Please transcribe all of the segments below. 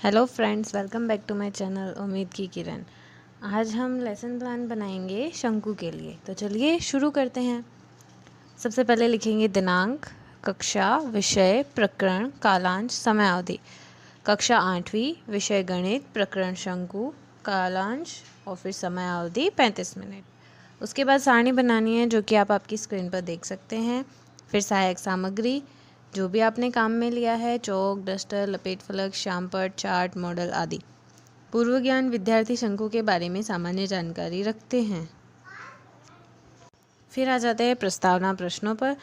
Hello friends, welcome back to my channel उम्मीद की किरण। आज हम लेसन प्लान बनाएंगे शंकु के लिए। तो चलिए शुरू करते हैं। सबसे पहले लिखेंगे दिनांक, कक्षा, विषय, प्रकरण, कालांश, समय अवधि। कक्षा 8वीं, विषय गणित, प्रकरण शंकु, कालांश और फिर समय अवधि 35 मिनट। उसके बाद सारणी बनानी है जो कि आप आपकी स्क्रीन पर देख सकते हैं। फिर सहायक सामग्री जो भी आपने काम में लिया है, चौक, डस्टर, लपेट फलक, श्यामपट्ट, चार्ट, मॉडल आदि। पूर्व ज्ञान विद्यार्थी शंकु के बारे में सामान्य जानकारी रखते हैं। फिर आ जाते हैं प्रस्तावना प्रश्नों पर,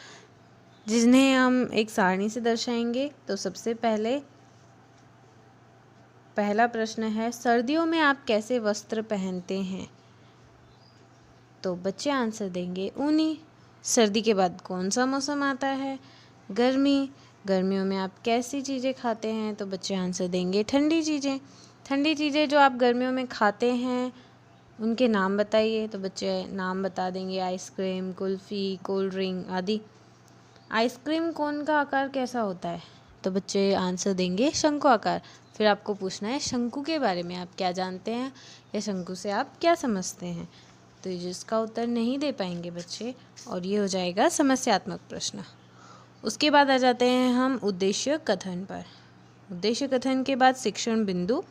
जिन्हें हम एक सारणी से दर्शाएंगे। तो सबसे पहला प्रश्न है, सर्दियों में आप कैसे वस्त्र पहनते हैं? तो बच्चे आंसर देंगे ऊनी। सर्दी के बाद कौन सा मौसम आता है? गर्मी। गर्मियों में आप कैसी चीज़ें खाते हैं? तो बच्चे आंसर देंगे ठंडी चीज़ें। ठंडी चीज़ें जो आप गर्मियों में खाते हैं उनके नाम बताइए। तो बच्चे नाम बता देंगे आइसक्रीम, कुल्फ़ी, कोल्ड ड्रिंक आदि। आइसक्रीम कोन का आकार कैसा होता है? तो बच्चे आंसर देंगे शंकु आकार। फिर आपको पूछना है शंकु के बारे में आप क्या जानते हैं या शंकु से आप क्या समझते हैं। तो जिसका उत्तर नहीं दे पाएंगे बच्चे, और ये हो जाएगा समस्यात्मक प्रश्न। उसके बाद आ जाते हैं हम उद्देश्य कथन पर। उद्देश्य कथन के बाद शिक्षण बिंदु।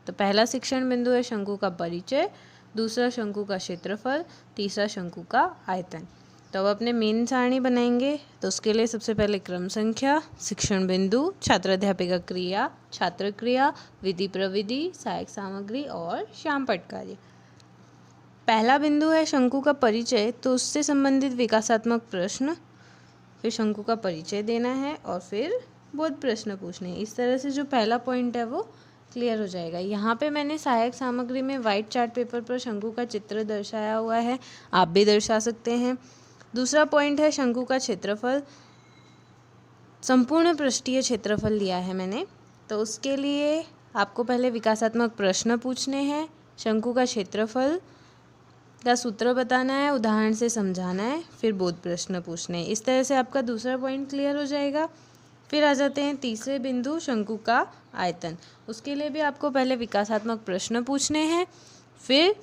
तो पहला शिक्षण बिंदु है शंकु का परिचय, दूसरा शंकु का क्षेत्रफल, तीसरा शंकु का आयतन। तो अब अपने मेन सारणी बनाएंगे। तो उसके लिए सबसे पहले क्रम संख्या, शिक्षण बिंदु, छात्र अध्यापिका क्रिया, छात्र क्रिया, विधि प्रविधि, सहायक सामग्री और श्यामपट्ट कार्य। पहला बिंदु है शंकु का परिचय, तो उससे संबंधित विकासात्मक प्रश्न। फिर शंकु का परिचय देना है और फिर बोध प्रश्न पूछने हैं। इस तरह से जो पहला पॉइंट है वो क्लियर हो जाएगा। यहाँ पे मैंने सहायक सामग्री में वाइट चार्ट पेपर पर शंकु का चित्र दर्शाया हुआ है, आप भी दर्शा सकते हैं। दूसरा पॉइंट है शंकु का क्षेत्रफल, संपूर्ण पृष्ठीय क्षेत्रफल लिया है मैंने। तो उसके लिए आपको पहले विकासात्मक प्रश्न पूछने हैं, शंकु का क्षेत्रफल का सूत्र बताना है, उदाहरण से समझाना है, फिर बोध प्रश्न पूछने हैं। इस तरह से आपका दूसरा पॉइंट क्लियर हो जाएगा। फिर आ जाते हैं तीसरे बिंदु शंकु का आयतन। उसके लिए भी आपको पहले विकासात्मक प्रश्न पूछने हैं, फिर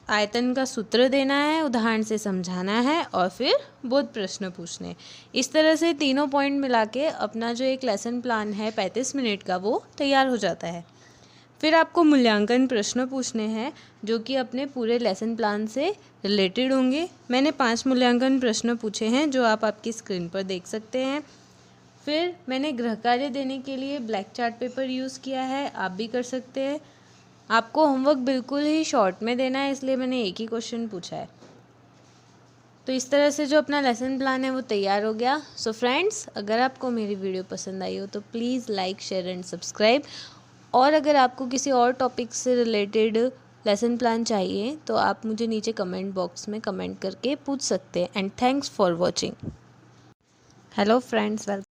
आयतन का सूत्र देना है, उदाहरण से समझाना है और फिर बोध प्रश्न पूछने। इस तरह से तीनों पॉइंट मिला के अपना जो एक लेसन प्लान है 35 मिनट का वो तैयार हो जाता है। फिर आपको मूल्यांकन प्रश्न पूछने हैं जो कि अपने पूरे लेसन प्लान से रिलेटेड होंगे। मैंने 5 मूल्यांकन प्रश्न पूछे हैं जो आप आपकी स्क्रीन पर देख सकते हैं। फिर मैंने गृह कार्य देने के लिए ब्लैक चार्ट पेपर यूज़ किया है, आप भी कर सकते हैं। आपको होमवर्क बिल्कुल ही शॉर्ट में देना है, इसलिए मैंने एक ही क्वेश्चन पूछा है। तो इस तरह से जो अपना लेसन प्लान है वो तैयार हो गया। सो फ्रेंड्स, अगर आपको मेरी वीडियो पसंद आई हो तो please like, share and subscribe. और अगर आपको किसी और टॉपिक से रिलेटेड लेसन प्लान चाहिए तो आप मुझे नीचे कमेंट बॉक्स में कमेंट करके पूछ सकते हैं। And thanks for watching. Hello friends, welcome.